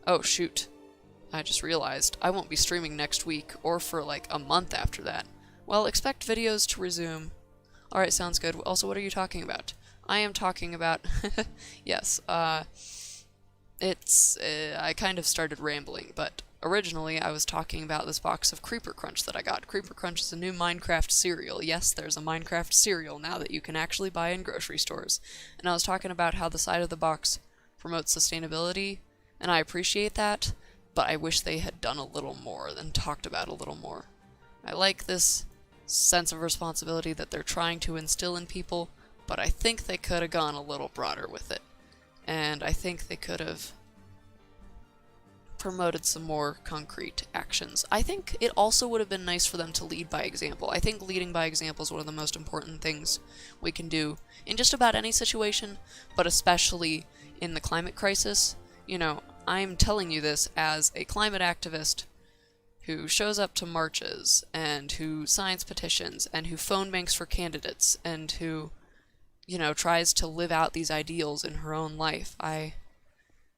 Oh, shoot. I just realized I won't be streaming next week, or for like a month after that. Well, expect videos to resume. Alright, sounds good. Also, what are you talking about? I am talking about... yes, I kind of started rambling, but originally I was talking about this box of Creeper Crunch that I got. Creeper Crunch is a new Minecraft cereal. Yes, there's a Minecraft cereal now that you can actually buy in grocery stores. And I was talking about how the side of the box promotes sustainability, and I appreciate that, but I wish they had done a little more and talked about a little more. I like this sense of responsibility that they're trying to instill in people, but I think they could have gone a little broader with it. And I think they could have promoted some more concrete actions. I think it also would have been nice for them to lead by example. I think leading by example is one of the most important things we can do in just about any situation, but especially in the climate crisis. You know, I'm telling you this as a climate activist who shows up to marches, and who signs petitions, and who phone banks for candidates, and who, you know, tries to live out these ideals in her own life. I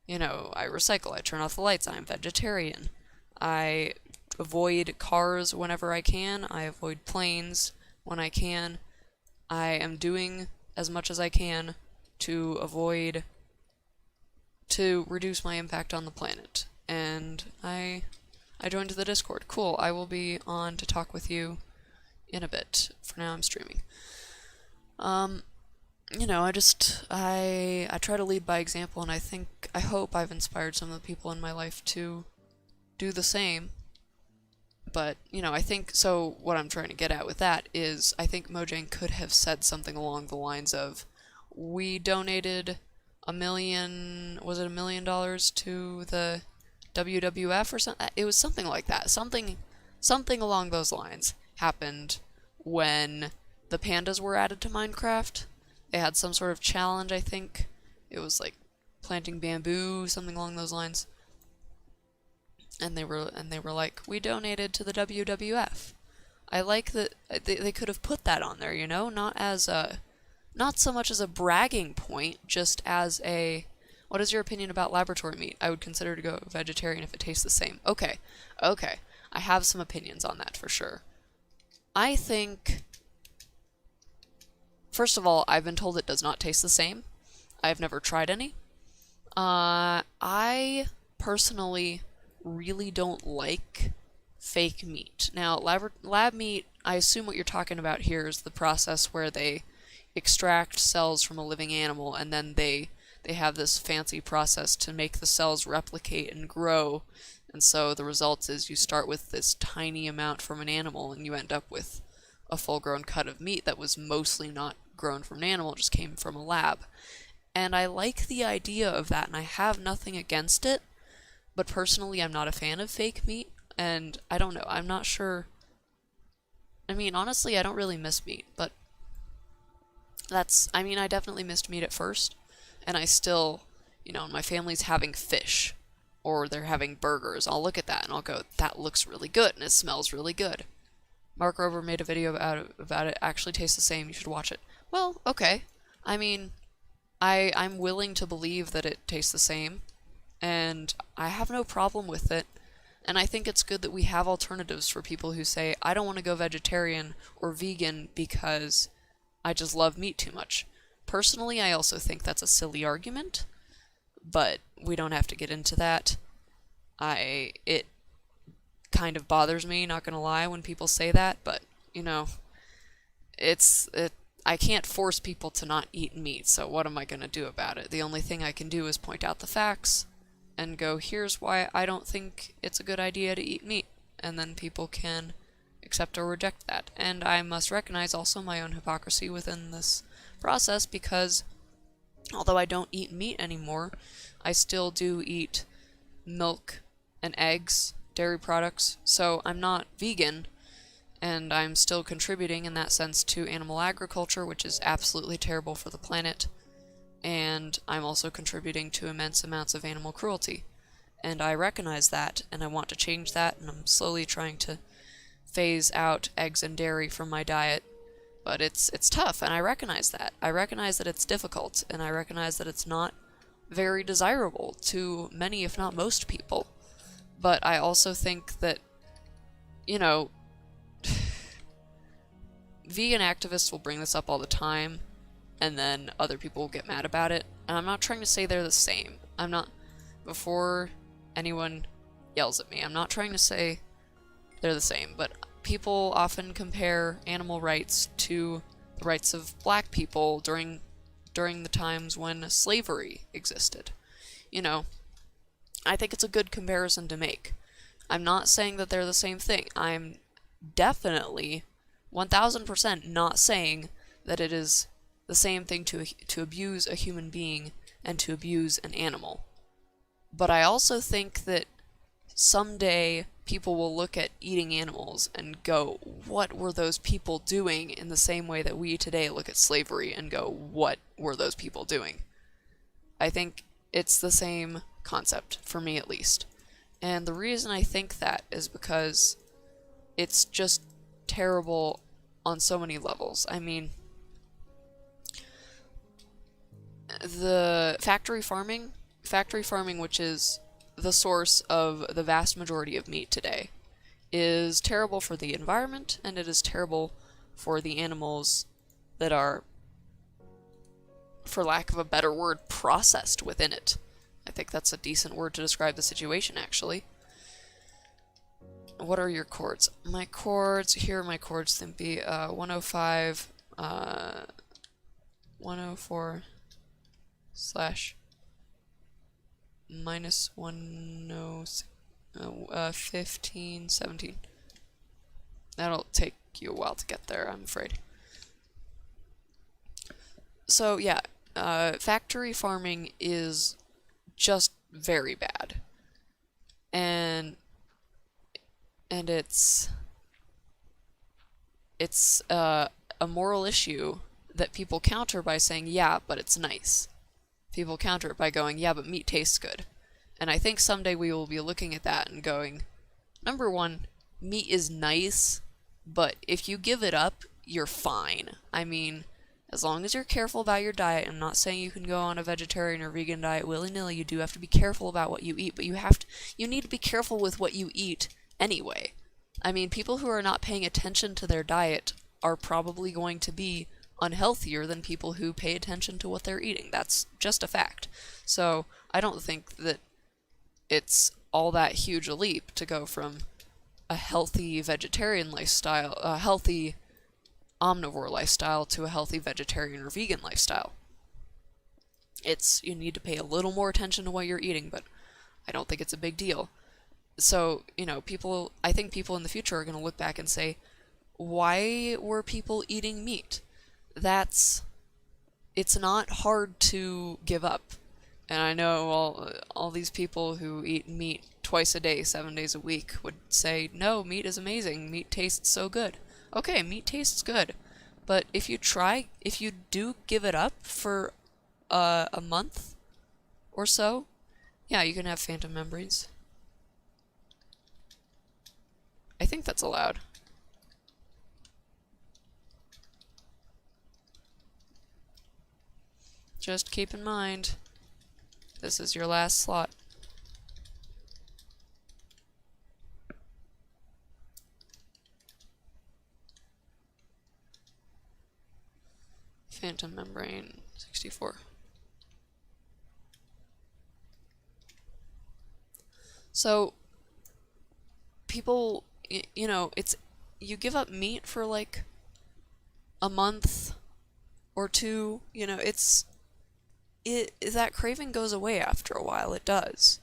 recycle, I turn off the lights, I'm vegetarian. I avoid cars whenever I can, I avoid planes when I can. I am doing as much as I can to reduce my impact on the planet. And I joined the Discord. Cool, I will be on to talk with you in a bit. For now, I'm streaming. You know, I try to lead by example, and I hope I've inspired some of the people in my life to do the same. But, you know, so what I'm trying to get at with that is, I think Mojang could have said something along the lines of, we donated $1 million to the WWF or something. It was something like that. Something along those lines happened when the pandas were added to Minecraft. They had some sort of challenge, I think. It was like planting bamboo, something along those lines. And they were like, we donated to the WWF. I like that they could have put that on there, you know, not so much as a bragging point, just as a, what is your opinion about laboratory meat? I would consider to go vegetarian if it tastes the same. Okay. I have some opinions on that for sure. I think, first of all, I've been told it does not taste the same. I've never tried any. I personally really don't like fake meat. Now, lab meat, I assume what you're talking about here is the process where they extract cells from a living animal, and then they have this fancy process to make the cells replicate and grow. And so the result is you start with this tiny amount from an animal, and you end up with a full-grown cut of meat that was mostly not grown from an animal, just came from a lab. And I like the idea of that, and I have nothing against it, but personally I'm not a fan of fake meat, and I don't know, I'm not sure. I mean, honestly, I don't really miss meat, but I definitely missed meat at first, and I still, you know, my family's having fish, or they're having burgers, I'll look at that and I'll go, that looks really good, and it smells really good. Mark Rober made a video about it, actually tastes the same, you should watch it. Well, okay. I mean, I'm willing to believe that it tastes the same, and I have no problem with it, and I think it's good that we have alternatives for people who say, I don't want to go vegetarian or vegan because I just love meat too much. Personally, I also think that's a silly argument, but we don't have to get into that. It kind of bothers me, not gonna lie, when people say that, but, you know, I can't force people to not eat meat, so what am I gonna do about it? The only thing I can do is point out the facts and go, here's why I don't think it's a good idea to eat meat, and then people can accept or reject that. And I must recognize also my own hypocrisy within this process, because although I don't eat meat anymore, I still do eat milk and eggs, dairy products, so I'm not vegan, and I'm still contributing in that sense to animal agriculture, which is absolutely terrible for the planet, and I'm also contributing to immense amounts of animal cruelty. And I recognize that, and I want to change that, and I'm slowly trying to phase out eggs and dairy from my diet, but it's tough, and I recognize that. I recognize that it's difficult, and I recognize that it's not very desirable to many, if not most people. But I also think that, you know, vegan activists will bring this up all the time, and then other people will get mad about it. And I'm not trying to say they're the same. I'm not, before anyone yells at me, I'm not trying to say they're the same, but people often compare animal rights to the rights of black people during the times when slavery existed. You know, I think it's a good comparison to make. I'm not saying that they're the same thing. I'm definitely 1000% not saying that it is the same thing to abuse a human being and to abuse an animal. But I also think that someday people will look at eating animals and go, what were those people doing, in the same way that we today look at slavery and go, what were those people doing? I think it's the same concept, for me at least. And the reason I think that is because it's just terrible on so many levels. I mean, the factory farming, which is the source of the vast majority of meat today, is terrible for the environment, and it is terrible for the animals that are, for lack of a better word, processed within it. I think that's a decent word to describe the situation, actually. What are your chords? My chords, here are my chords, Thimpy. 105, 104 slash minus 106, 15, 17. That'll take you a while to get there, I'm afraid. So yeah, factory farming is just very bad, and it's a moral issue that people counter by saying, yeah, but it's nice. People counter it by going, yeah, but meat tastes good. And I think someday we will be looking at that and going, number one, meat is nice, but if you give it up, you're fine. I mean, as long as you're careful about your diet, I'm not saying you can go on a vegetarian or vegan diet willy-nilly, you do have to be careful about what you eat, but you need to be careful with what you eat anyway. I mean, people who are not paying attention to their diet are probably going to be unhealthier than people who pay attention to what they're eating. That's just a fact. So I don't think that it's all that huge a leap to go from a healthy vegetarian lifestyle, a healthy omnivore lifestyle, to a healthy vegetarian or vegan lifestyle. You need to pay a little more attention to what you're eating, but I don't think it's a big deal. So, you know, I think people in the future are going to look back and say, why were people eating meat? It's not hard to give up. And I know all these people who eat meat twice a day, 7 days a week, would say, no, meat is amazing, meat tastes so good. Okay, meat tastes good, but if you do give it up for a month or so, yeah, you can have phantom membranes. I think that's allowed. Just keep in mind, this is your last slot. Phantom membrane 64. So people, you know, you give up meat for like a month or two, you know, that craving goes away after a while. It does.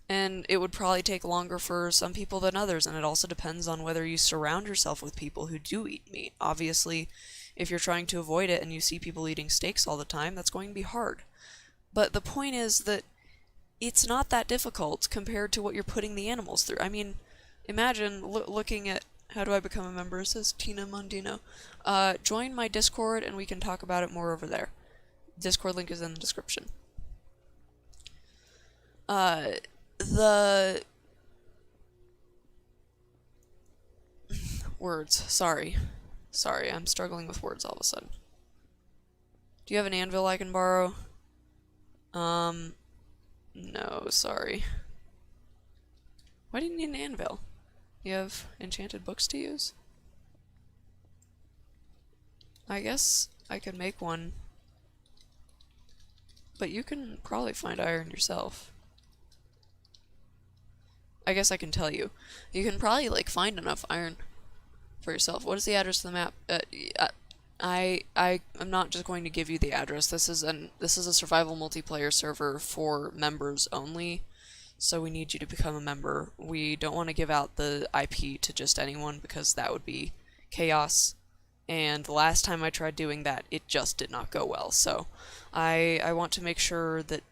And it would probably take longer for some people than others, and it also depends on whether you surround yourself with people who do eat meat. Obviously, if you're trying to avoid it and you see people eating steaks all the time, that's going to be hard. But the point is that it's not that difficult compared to what you're putting the animals through. I mean, imagine looking at how do I become a member, says Tina Mondino. Join my Discord and we can talk about it more over there. Discord link is in the description. The words. Sorry, I'm struggling with words all of a sudden. Do you have an anvil I can borrow? No, sorry. Why do you need an anvil? You have enchanted books to use? I guess I could make one. But you can probably find iron yourself. I guess I can tell you. You can probably, like, find enough iron for yourself. What is the address to the map? I'm not just going to give you the address. This is a survival multiplayer server for members only. So we need you to become a member. We don't want to give out the IP to just anyone because that would be chaos. And the last time I tried doing that, it just did not go well. So I want to make sure that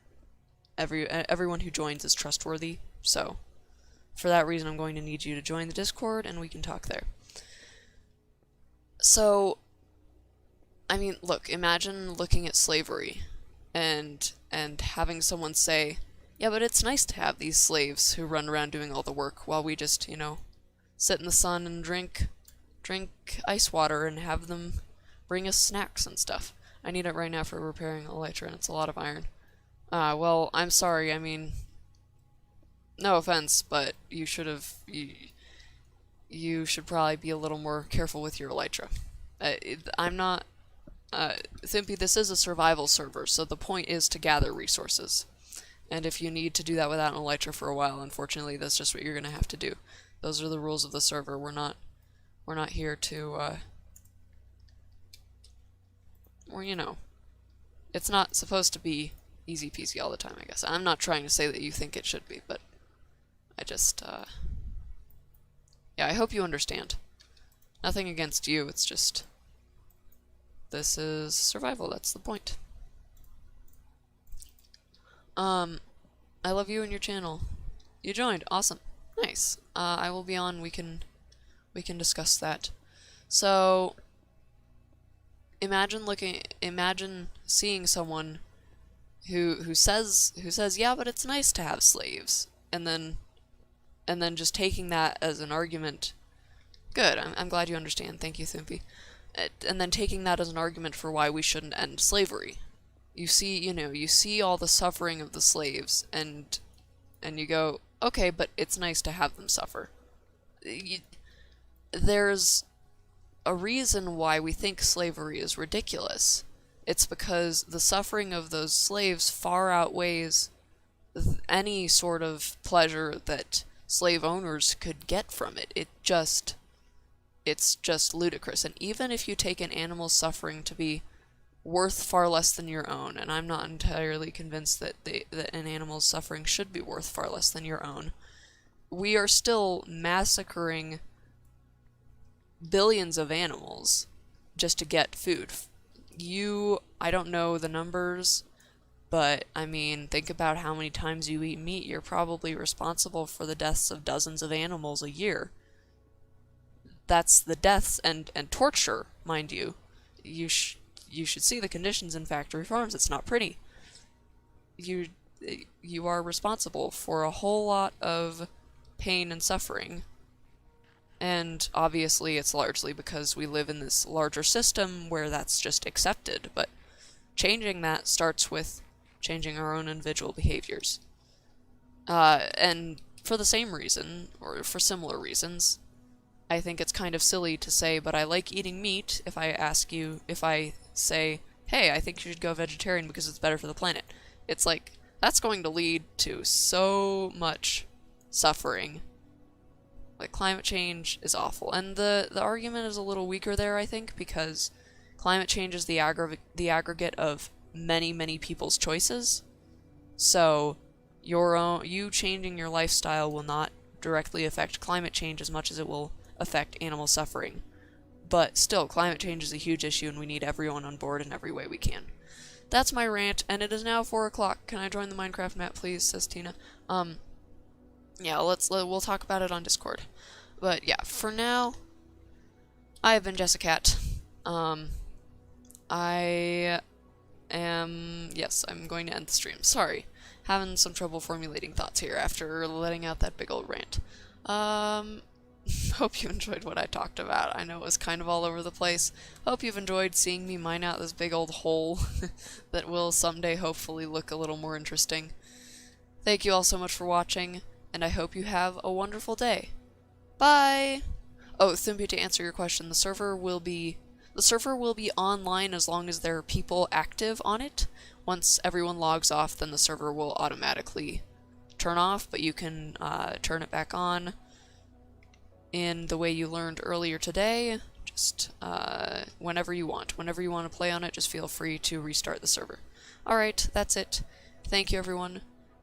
everyone who joins is trustworthy. So for that reason, I'm going to need you to join the Discord and we can talk there. So, I mean, look, imagine looking at slavery and having someone say, yeah, but it's nice to have these slaves who run around doing all the work while we just, you know, sit in the sun and drink ice water and have them bring us snacks and stuff. I need it right now for repairing elytra and it's a lot of iron. Well, I'm sorry, I mean, no offense, but you should probably be a little more careful with your elytra. I'm not, Thimpy, this is a survival server, so the point is to gather resources. And if you need to do that without an elytra for a while, unfortunately, that's just what you're gonna have to do. Those are the rules of the server. We're not here to, well, you know, it's not supposed to be easy peasy all the time, I guess. I'm not trying to say that you think it should be, but I just, yeah, I hope you understand. Nothing against you, it's just, this is survival, that's the point. I love you and your channel. You joined, awesome. Nice. I will be on, we can discuss that. So, imagine seeing someone who says, yeah, but it's nice to have slaves, and then just taking that as an argument. Good, I'm glad you understand. Thank you, Thimpy. And then taking that as an argument for why we shouldn't end slavery. You see all the suffering of the slaves, and you go, okay, but it's nice to have them suffer. There's a reason why we think slavery is ridiculous. It's because the suffering of those slaves far outweighs any sort of pleasure that slave owners could get from it. It's just ludicrous. And even if you take an animal's suffering to be worth far less than your own, and I'm not entirely convinced that an animal's suffering should be worth far less than your own, we are still massacring billions of animals just to get food. I don't know the numbers, but I mean, think about how many times you eat meat. You're probably responsible for the deaths of dozens of animals a year. That's the deaths and torture, mind you. You should see the conditions in factory farms. It's not pretty. You are responsible for a whole lot of pain and suffering. And obviously it's largely because we live in this larger system where that's just accepted, but changing that starts with changing our own individual behaviors. And for the same reason, or for similar reasons, I think it's kind of silly to say, but I like eating meat, if I say, hey, I think you should go vegetarian because it's better for the planet. It's like, that's going to lead to so much suffering Like, climate change is awful. And the argument is a little weaker there, I think, because climate change is the aggregate of many, many people's choices. So, you changing your lifestyle will not directly affect climate change as much as it will affect animal suffering. But still, climate change is a huge issue and we need everyone on board in every way we can. That's my rant, and it is now 4 o'clock. Can I join the Minecraft map, please? Says Tina. Yeah, we'll talk about it on Discord. But yeah, for now, I have been Jessicat. Yes, I'm going to end the stream. Sorry. Having some trouble formulating thoughts here after letting out that big old rant. Hope you enjoyed what I talked about. I know it was kind of all over the place. Hope you've enjoyed seeing me mine out this big old hole that will someday hopefully look a little more interesting. Thank you all so much for watching, and I hope you have a wonderful day. Bye! Oh, Thumbia, to answer your question, the server will be online as long as there are people active on it. Once everyone logs off, then the server will automatically turn off, but you can turn it back on in the way you learned earlier today. Just whenever you want. Whenever you want to play on it, just feel free to restart the server. Alright, that's it. Thank you, everyone.